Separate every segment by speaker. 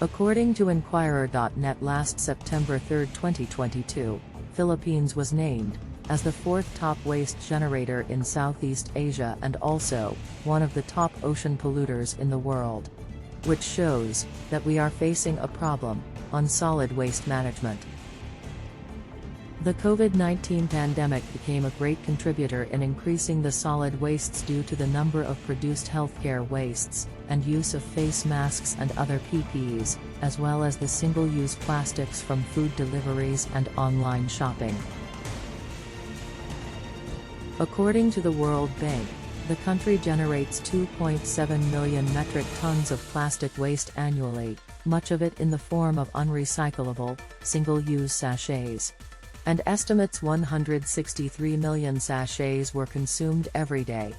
Speaker 1: According to Inquirer.net last September 3, 2022, Philippines was named as the fourth top waste generator in Southeast Asia and also one of the top ocean polluters in the world, which shows that we are facing a problem on solid waste management. The COVID-19 pandemic became a great contributor in increasing the solid wastes due to the number of produced healthcare wastes, and use of face masks and other PPEs, as well as the single-use plastics from food deliveries and online shopping. According to the World Bank, the country generates 2.7 million metric tons of plastic waste annually, much of it in the form of unrecyclable, single-use sachets. And estimates 163 million sachets were consumed every day.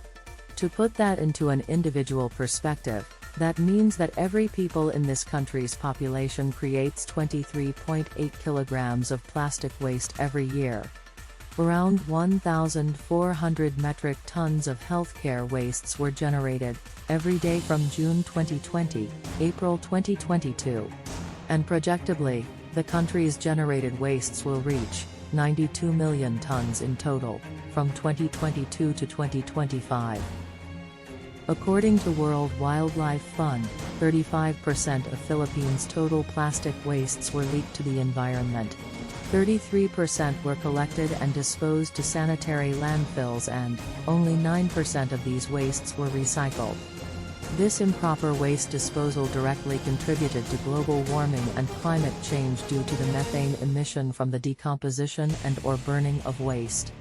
Speaker 1: To put that into an individual perspective, that means that every people in this country's population creates 23.8 kilograms of plastic waste every year. Around 1,400 metric tons of healthcare wastes were generated every day from June 2020, April 2022. And projectably, the country's generated wastes will reach 92 million tons in total, from 2022 to 2025. According to World Wildlife Fund, 35% of Philippines' total plastic wastes were leaked to the environment. 33% were collected and disposed to sanitary landfills, and only 9% of these wastes were recycled. This improper waste disposal directly contributed to global warming and climate change due to the methane emission from the decomposition and/or burning of waste.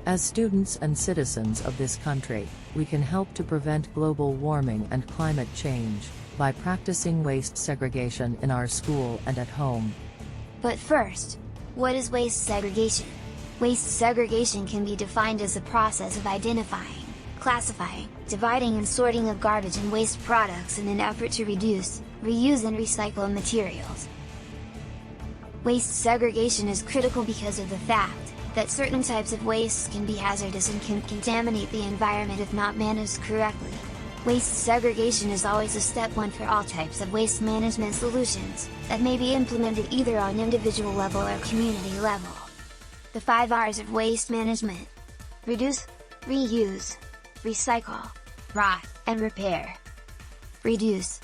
Speaker 1: As students and citizens of this country, we can help to prevent global warming and climate change by practicing waste segregation in our school and at home.
Speaker 2: But first, what is waste segregation? Waste segregation can be defined as a process of identifying, classifying, dividing and sorting of garbage and waste products in an effort to reduce, reuse and recycle materials. Waste segregation is critical because of the fact that certain types of wastes can be hazardous and can contaminate the environment if not managed correctly. Waste segregation is always a step one for all types of waste management solutions, that may be implemented either on individual level or community level. The 5 R's of waste management: reduce, reuse, recycle, rot, and repair. Reduce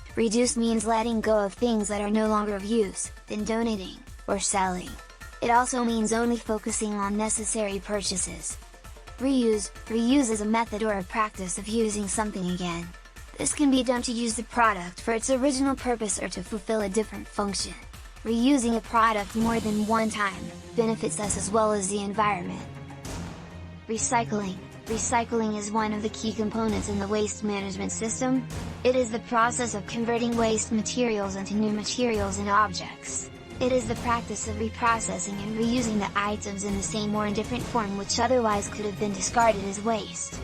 Speaker 2: means letting go of things that are no longer of use, then donating, or selling. It also means only focusing on necessary purchases. Reuse is a method or a practice of using something again. This can be done to use the product for its original purpose or to fulfill a different function. Reusing a product more than one time benefits us as well as the environment. Recycling is one of the key components in the waste management system. It is the process of converting waste materials into new materials and objects. It is the practice of reprocessing and reusing the items in the same or in different form which otherwise could have been discarded as waste.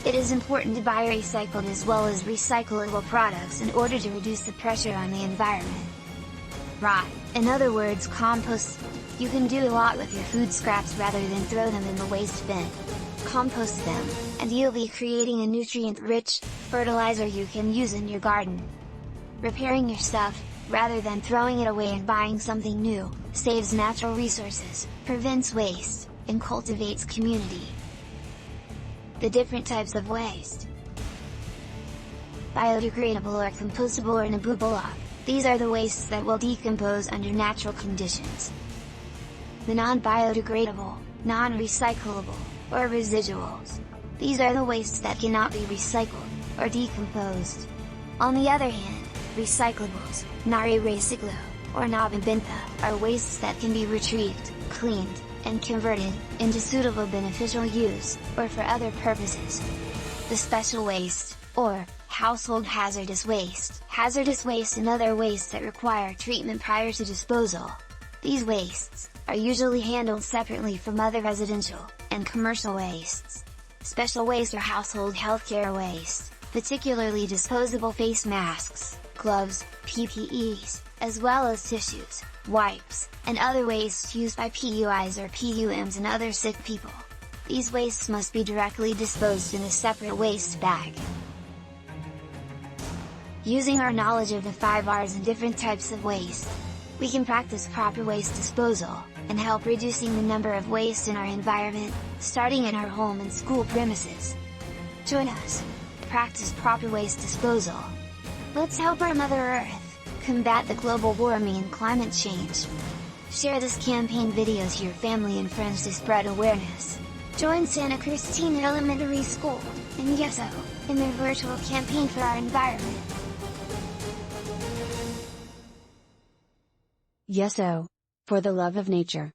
Speaker 2: It is important to buy recycled as well as recyclable products in order to reduce the pressure on the environment. Rot, in other words compost. You can do a lot with your food scraps rather than throw them in the waste bin. Compost them, and you'll be creating a nutrient-rich fertilizer you can use in your garden. Repairing your stuff, rather than throwing it away and buying something new, saves natural resources, prevents waste, and cultivates community. The different types of waste: biodegradable or compostable or renewable. These are the wastes that will decompose under natural conditions. The non-biodegradable, non-recyclable, or residuals. These are the wastes that cannot be recycled, or decomposed. On the other hand, recyclables, nare-reciclo, or nabibenta, are wastes that can be retrieved, cleaned, and converted into suitable beneficial use, or for other purposes. The special waste, or household hazardous waste. Hazardous waste and other wastes that require treatment prior to disposal. These wastes, are usually handled separately from other residential and commercial wastes. Special waste are household healthcare waste, particularly disposable face masks, gloves, PPEs, as well as tissues, wipes, and other wastes used by PUIs or PUMs and other sick people. These wastes must be directly disposed in a separate waste bag. Using our knowledge of the 5 R's and different types of waste, we can practice proper waste disposal, and help reducing the number of waste in our environment, starting in our home and school premises. Join us! Practice proper waste disposal. Let's help our Mother Earth combat the global warming and climate change. Share this campaign video to your family and friends to spread awareness. Join Santa Cristina Elementary School and Yeso in their virtual campaign for our environment.
Speaker 3: Yeso, for the love of nature.